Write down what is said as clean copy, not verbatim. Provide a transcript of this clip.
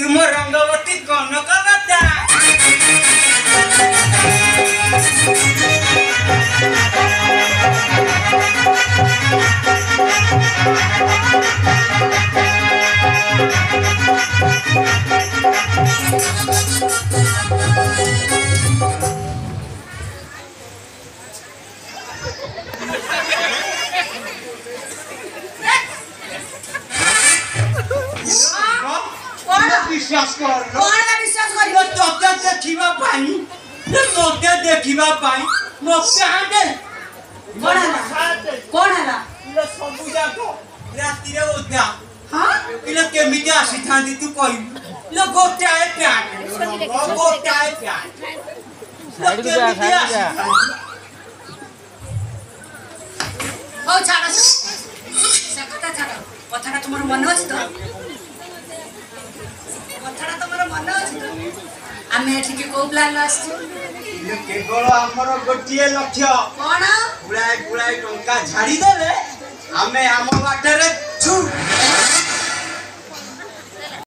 तुम रंगवती कौन कलता विश्वास कर तोते देखिबा पाई तोते देखिबा पाई मोके हांडे कौन है इले सबु जाको राती रे ओदा हां इले केमिति आसी थांदी तू कहि लो गोटाए प्यान गोटाए प्यान साइड जा ओ छाड़ा सकता छाड़ा कथाटा तुमर मन अछि तो कथाटा तुमर मन अछि तो आमे एठी के को प्लान आछि इले केवल हमर गोटिए लक्ष्य कोन बुलाए बुलाए टंका झाड़ी देले आमे आम बाटरे छु